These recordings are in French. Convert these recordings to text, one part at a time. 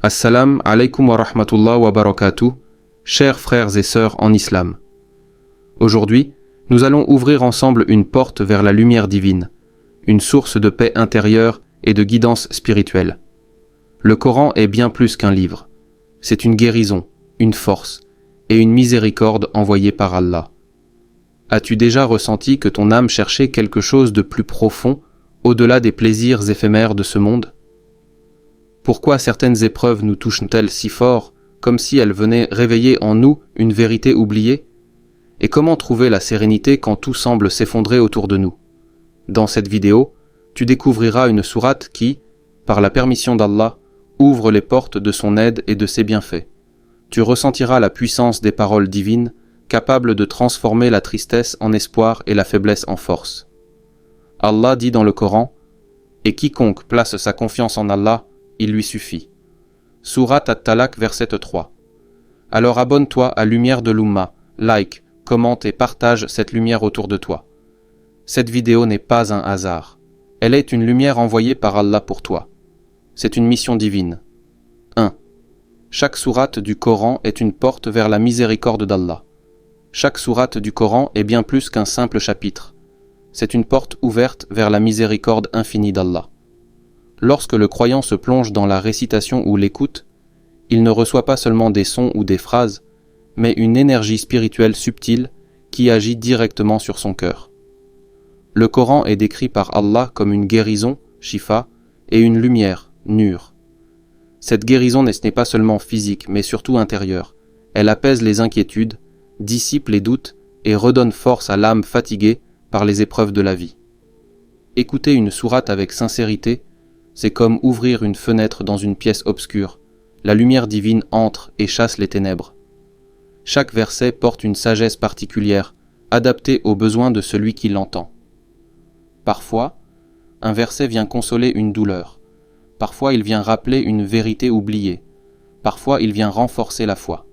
Assalam alaikum wa rahmatullah wa barakatuh, chers frères et sœurs en islam. Aujourd'hui, nous allons ouvrir ensemble une porte vers la lumière divine, une source de paix intérieure et de guidance spirituelle. Le Coran est bien plus qu'un livre. C'est une guérison, une force et une miséricorde envoyée par Allah. As-tu déjà ressenti que ton âme cherchait quelque chose de plus profond, au-delà des plaisirs éphémères de ce monde ? Pourquoi certaines épreuves nous touchent-elles si fort, comme si elles venaient réveiller en nous une vérité oubliée ? Et comment trouver la sérénité quand tout semble s'effondrer autour de nous ? Dans cette vidéo, tu découvriras une sourate qui, par la permission d'Allah, ouvre les portes de son aide et de ses bienfaits. Tu ressentiras la puissance des paroles divines, capables de transformer la tristesse en espoir et la faiblesse en force. Allah dit dans le Coran, « Et quiconque place sa confiance en Allah, il lui suffit. » Sourate At-Talaq, verset 3. Alors abonne-toi à Lumière de l'Oumma, like, commente et partage cette lumière autour de toi. Cette vidéo n'est pas un hasard. Elle est une lumière envoyée par Allah pour toi. C'est une mission divine. 1. Chaque sourate du Coran est une porte vers la miséricorde d'Allah. Chaque sourate du Coran est bien plus qu'un simple chapitre. C'est une porte ouverte vers la miséricorde infinie d'Allah. Lorsque le croyant se plonge dans la récitation ou l'écoute, il ne reçoit pas seulement des sons ou des phrases, mais une énergie spirituelle subtile qui agit directement sur son cœur. Le Coran est décrit par Allah comme une guérison, shifa, et une lumière, nur. Cette guérison n'est pas seulement physique, mais surtout intérieure. Elle apaise les inquiétudes, dissipe les doutes et redonne force à l'âme fatiguée par les épreuves de la vie. Écouter une sourate avec sincérité, c'est comme ouvrir une fenêtre dans une pièce obscure. La lumière divine entre et chasse les ténèbres. Chaque verset porte une sagesse particulière, adaptée aux besoins de celui qui l'entend. Parfois, un verset vient consoler une douleur. Parfois, il vient rappeler une vérité oubliée. Parfois, il vient renforcer la foi.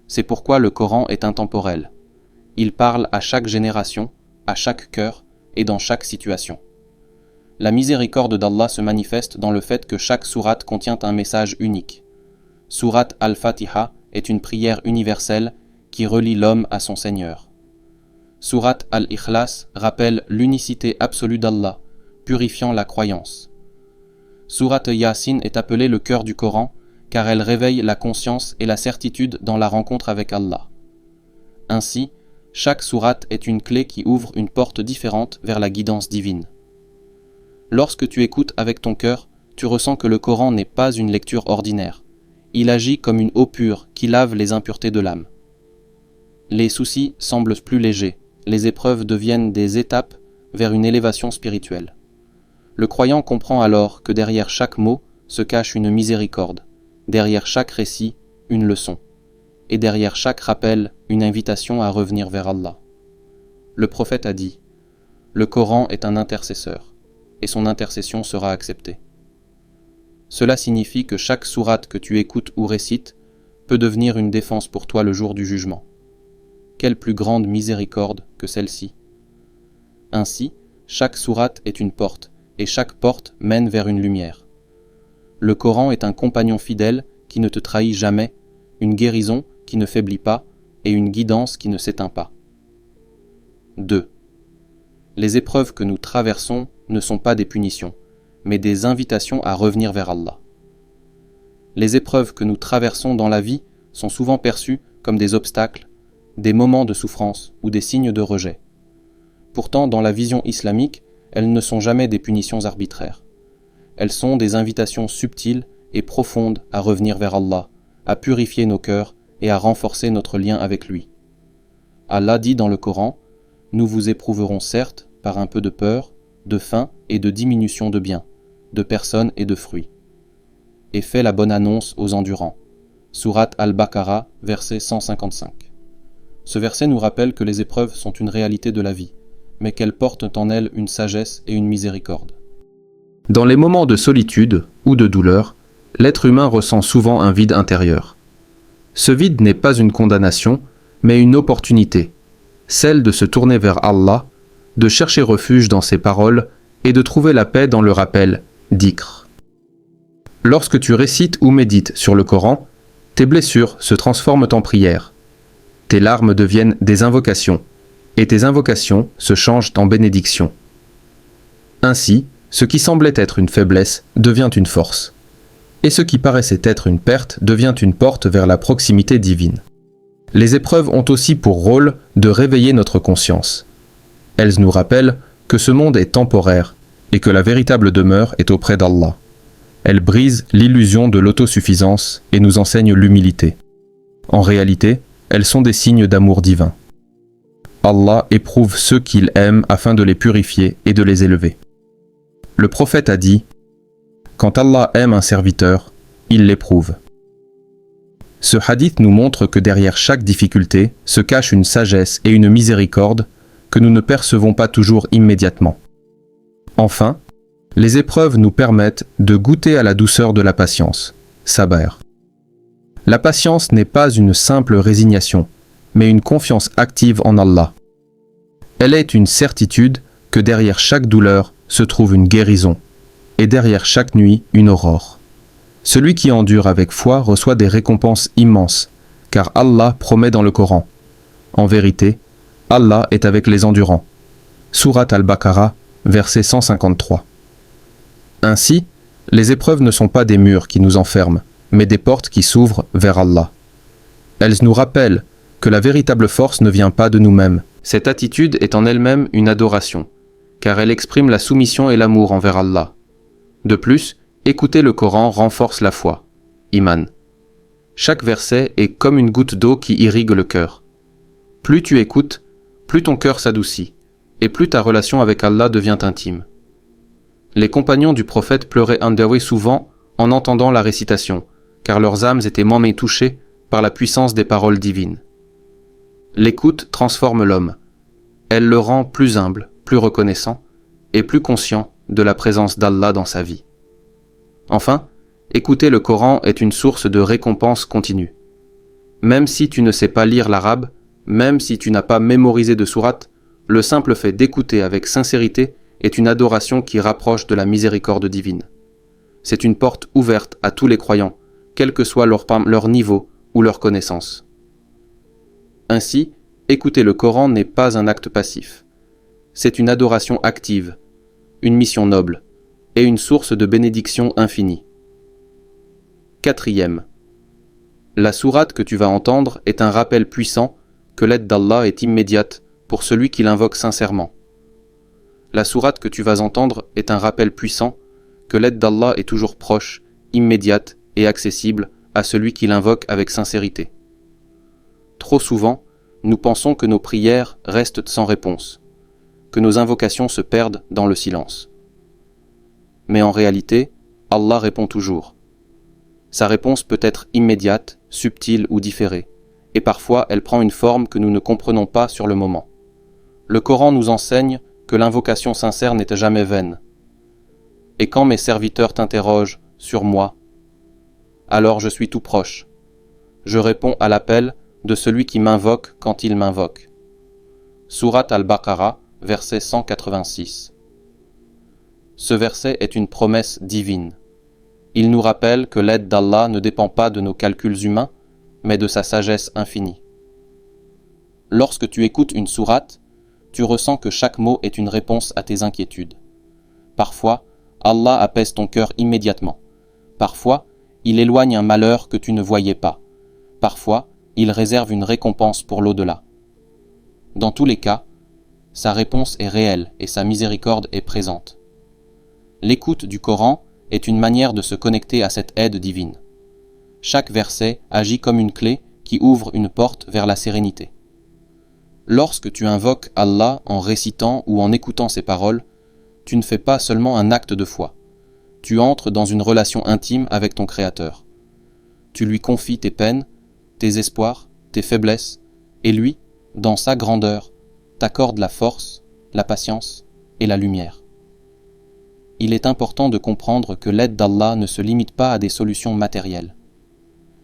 C'est pourquoi le Coran est intemporel. Il parle à chaque génération, à chaque cœur et dans chaque situation. La miséricorde d'Allah se manifeste dans le fait que chaque sourate contient un message unique. Sourate Al-Fatiha est une prière universelle qui relie l'homme à son Seigneur. Sourate Al-Ikhlas rappelle l'unicité absolue d'Allah, purifiant la croyance. Sourate Yasin est appelée le cœur du Coran car elle réveille la conscience et la certitude dans la rencontre avec Allah. Ainsi, chaque sourate est une clé qui ouvre une porte différente vers la guidance divine. Lorsque tu écoutes avec ton cœur, tu ressens que le Coran n'est pas une lecture ordinaire. Il agit comme une eau pure qui lave les impuretés de l'âme. Les soucis semblent plus légers, les épreuves deviennent des étapes vers une élévation spirituelle. Le croyant comprend alors que derrière chaque mot se cache une miséricorde, derrière chaque récit, une leçon, et derrière chaque rappel, une invitation à revenir vers Allah. Le prophète a dit, « Le Coran est un intercesseur, et son intercession sera acceptée. » Cela signifie que chaque sourate que tu écoutes ou récites peut devenir une défense pour toi le jour du jugement. Quelle plus grande miséricorde que celle-ci. Ainsi, chaque sourate est une porte, et chaque porte mène vers une lumière. Le Coran est un compagnon fidèle qui ne te trahit jamais, une guérison qui ne faiblit pas, et une guidance qui ne s'éteint pas. 2. Les épreuves que nous traversons ne sont pas des punitions, mais des invitations à revenir vers Allah. Les épreuves que nous traversons dans la vie sont souvent perçues comme des obstacles, des moments de souffrance ou des signes de rejet. Pourtant, dans la vision islamique, elles ne sont jamais des punitions arbitraires. Elles sont des invitations subtiles et profondes à revenir vers Allah, à purifier nos cœurs et à renforcer notre lien avec lui. Allah dit dans le Coran, « Nous vous éprouverons certes par un peu de peur, de faim et de diminution de biens, de personnes et de fruits. Et fais la bonne annonce aux endurants. » Sourate Al-Baqarah, verset 155. Ce verset nous rappelle que les épreuves sont une réalité de la vie, mais qu'elles portent en elles une sagesse et une miséricorde. Dans les moments de solitude ou de douleur, l'être humain ressent souvent un vide intérieur. Ce vide n'est pas une condamnation, mais une opportunité, celle de se tourner vers Allah, de chercher refuge dans ses paroles et de trouver la paix dans le rappel d'Iqr. Lorsque tu récites ou médites sur le Coran, tes blessures se transforment en prières. Tes larmes deviennent des invocations, et tes invocations se changent en bénédictions. Ainsi, ce qui semblait être une faiblesse devient une force, et ce qui paraissait être une perte devient une porte vers la proximité divine. Les épreuves ont aussi pour rôle de réveiller notre conscience. Elles nous rappellent que ce monde est temporaire et que la véritable demeure est auprès d'Allah. Elles brisent l'illusion de l'autosuffisance et nous enseignent l'humilité. En réalité, elles sont des signes d'amour divin. Allah éprouve ceux qu'il aime afin de les purifier et de les élever. Le prophète a dit « Quand Allah aime un serviteur, il l'éprouve ». Ce hadith nous montre que derrière chaque difficulté se cache une sagesse et une miséricorde que nous ne percevons pas toujours immédiatement. Enfin, les épreuves nous permettent de goûter à la douceur de la patience, sabr. La patience n'est pas une simple résignation, mais une confiance active en Allah. Elle est une certitude que derrière chaque douleur se trouve une guérison, et derrière chaque nuit une aurore. Celui qui endure avec foi reçoit des récompenses immenses, car Allah promet dans le Coran. En vérité, Allah est avec les endurants. Sourate Al-Baqarah, verset 153. Ainsi, les épreuves ne sont pas des murs qui nous enferment, mais des portes qui s'ouvrent vers Allah. Elles nous rappellent que la véritable force ne vient pas de nous-mêmes. Cette attitude est en elle-même une adoration, car elle exprime la soumission et l'amour envers Allah. De plus, écouter le Coran renforce la foi, iman. Chaque verset est comme une goutte d'eau qui irrigue le cœur. Plus tu écoutes, plus ton cœur s'adoucit, et plus ta relation avec Allah devient intime. Les compagnons du prophète pleuraient souvent en entendant la récitation, car leurs âmes étaient moins touchées par la puissance des paroles divines. L'écoute transforme l'homme. Elle le rend plus humble, plus reconnaissant, et plus conscient de la présence d'Allah dans sa vie. Enfin, écouter le Coran est une source de récompense continue. Même si tu ne sais pas lire l'arabe, même si tu n'as pas mémorisé de sourate, le simple fait d'écouter avec sincérité est une adoration qui rapproche de la miséricorde divine. C'est une porte ouverte à tous les croyants, quel que soit leur niveau ou leur connaissance. Ainsi, écouter le Coran n'est pas un acte passif. C'est une adoration active, une mission noble, et une source de bénédiction infinie. 4e. La sourate que tu vas entendre est un rappel puissant que l'aide d'Allah est immédiate pour celui qui l'invoque sincèrement. La sourate que tu vas entendre est un rappel puissant que l'aide d'Allah est toujours proche, immédiate et accessible à celui qui l'invoque avec sincérité. Trop souvent, nous pensons que nos prières restent sans réponse, que nos invocations se perdent dans le silence. Mais en réalité, Allah répond toujours. Sa réponse peut être immédiate, subtile ou différée, et parfois elle prend une forme que nous ne comprenons pas sur le moment. Le Coran nous enseigne que l'invocation sincère n'est jamais vaine. Et quand mes serviteurs t'interrogent sur moi, alors je suis tout proche. Je réponds à l'appel de celui qui m'invoque quand il m'invoque. Sourate Al-Baqarah, verset 186. Ce verset est une promesse divine. Il nous rappelle que l'aide d'Allah ne dépend pas de nos calculs humains, mais de sa sagesse infinie. Lorsque tu écoutes une sourate, tu ressens que chaque mot est une réponse à tes inquiétudes. Parfois, Allah apaise ton cœur immédiatement. Parfois, il éloigne un malheur que tu ne voyais pas. Parfois, il réserve une récompense pour l'au-delà. Dans tous les cas, sa réponse est réelle et sa miséricorde est présente. L'écoute du Coran est une manière de se connecter à cette aide divine. Chaque verset agit comme une clé qui ouvre une porte vers la sérénité. Lorsque tu invoques Allah en récitant ou en écoutant ses paroles, tu ne fais pas seulement un acte de foi. Tu entres dans une relation intime avec ton Créateur. Tu lui confies tes peines, tes espoirs, tes faiblesses, et lui, dans sa grandeur, t'accorde la force, la patience et la lumière. Il est important de comprendre que l'aide d'Allah ne se limite pas à des solutions matérielles.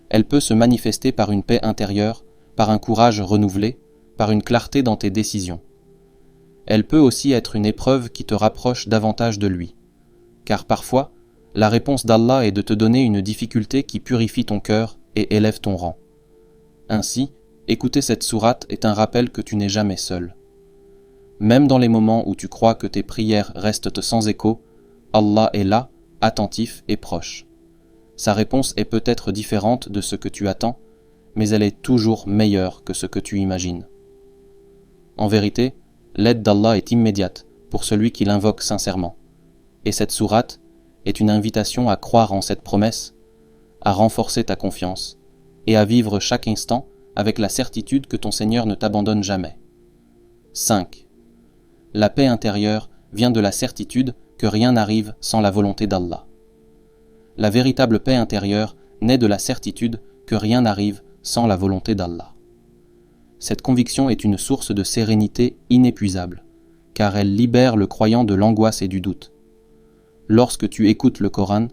Elle peut se manifester par une paix intérieure, par un courage renouvelé, par une clarté dans tes décisions. Elle peut aussi être une épreuve qui te rapproche davantage de lui, car parfois, la réponse d'Allah est de te donner une difficulté qui purifie ton cœur et élève ton rang. Ainsi, écouter cette sourate est un rappel que tu n'es jamais seul. Même dans les moments où tu crois que tes prières restent sans écho, Allah est là, attentif et proche. Sa réponse est peut-être différente de ce que tu attends, mais elle est toujours meilleure que ce que tu imagines. En vérité, l'aide d'Allah est immédiate pour celui qui l'invoque sincèrement. Et cette sourate est une invitation à croire en cette promesse, à renforcer ta confiance et à vivre chaque instant avec la certitude que ton Seigneur ne t'abandonne jamais. 5. La paix intérieure vient de la certitude que rien n'arrive sans la volonté d'Allah. La véritable paix intérieure naît de la certitude que rien n'arrive sans la volonté d'Allah. Cette conviction est une source de sérénité inépuisable, car elle libère le croyant de l'angoisse et du doute. Lorsque tu écoutes le Coran,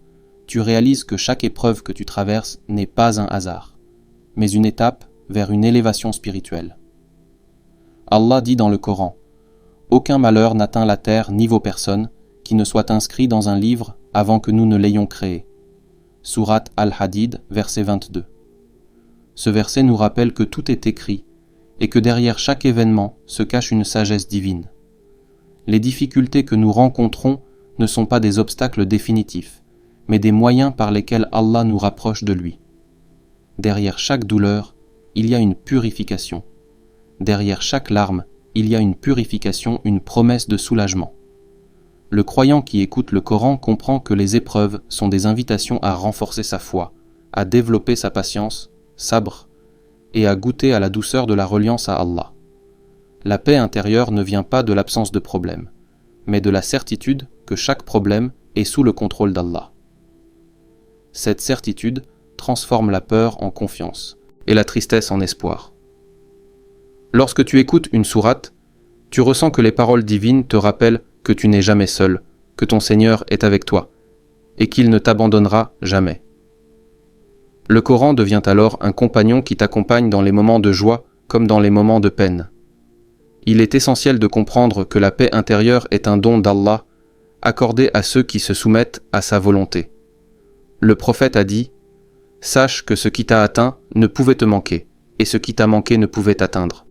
tu réalises que chaque épreuve que tu traverses n'est pas un hasard, mais une étape vers une élévation spirituelle. Allah dit dans le Coran : « Aucun malheur n'atteint la terre ni vos personnes qui ne soit inscrit dans un livre avant que nous ne l'ayons créé. » Sourate Al-Hadid, verset 22. Ce verset nous rappelle que tout est écrit et que derrière chaque événement se cache une sagesse divine. Les difficultés que nous rencontrons ne sont pas des obstacles définitifs, mais des moyens par lesquels Allah nous rapproche de lui. Derrière chaque douleur, il y a une purification. Derrière chaque larme, il y a une purification, une promesse de soulagement. Le croyant qui écoute le Coran comprend que les épreuves sont des invitations à renforcer sa foi, à développer sa patience, sabr, et à goûter à la douceur de la reliance à Allah. La paix intérieure ne vient pas de l'absence de problème, mais de la certitude que chaque problème est sous le contrôle d'Allah. Cette certitude transforme la peur en confiance et la tristesse en espoir. Lorsque tu écoutes une sourate, tu ressens que les paroles divines te rappellent que tu n'es jamais seul, que ton Seigneur est avec toi, et qu'il ne t'abandonnera jamais. Le Coran devient alors un compagnon qui t'accompagne dans les moments de joie comme dans les moments de peine. Il est essentiel de comprendre que la paix intérieure est un don d'Allah, accordé à ceux qui se soumettent à sa volonté. Le prophète a dit : « Sache que ce qui t'a atteint ne pouvait te manquer, et ce qui t'a manqué ne pouvait t'atteindre. »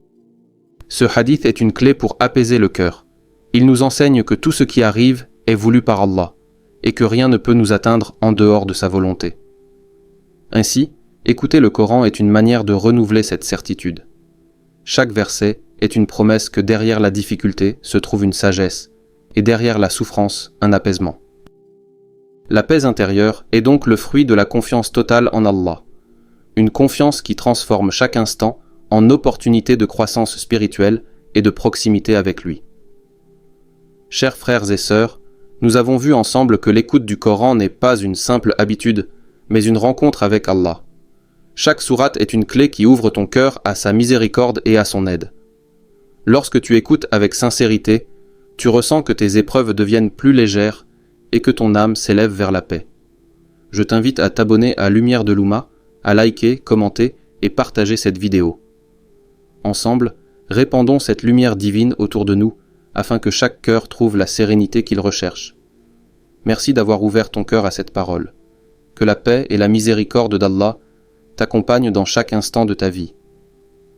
Ce hadith est une clé pour apaiser le cœur. Il nous enseigne que tout ce qui arrive est voulu par Allah, et que rien ne peut nous atteindre en dehors de sa volonté. Ainsi, écouter le Coran est une manière de renouveler cette certitude. Chaque verset est une promesse que derrière la difficulté se trouve une sagesse, et derrière la souffrance, un apaisement. La paix intérieure est donc le fruit de la confiance totale en Allah, une confiance qui transforme chaque instant en opportunité de croissance spirituelle et de proximité avec lui. Chers frères et sœurs, nous avons vu ensemble que l'écoute du Coran n'est pas une simple habitude, mais une rencontre avec Allah. Chaque sourate est une clé qui ouvre ton cœur à sa miséricorde et à son aide. Lorsque tu écoutes avec sincérité, tu ressens que tes épreuves deviennent plus légères et que ton âme s'élève vers la paix. Je t'invite à t'abonner à Lumière de l'Oumma, à liker, commenter et partager cette vidéo. Ensemble, répandons cette lumière divine autour de nous afin que chaque cœur trouve la sérénité qu'il recherche. Merci d'avoir ouvert ton cœur à cette parole. Que la paix et la miséricorde d'Allah t'accompagnent dans chaque instant de ta vie.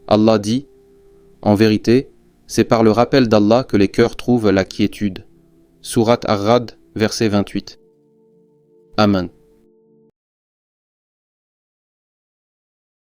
Allah dit : « En vérité, c'est par le rappel d'Allah que les cœurs trouvent la quiétude. » Sourate Ar-Ra'd, verset 28. Amen.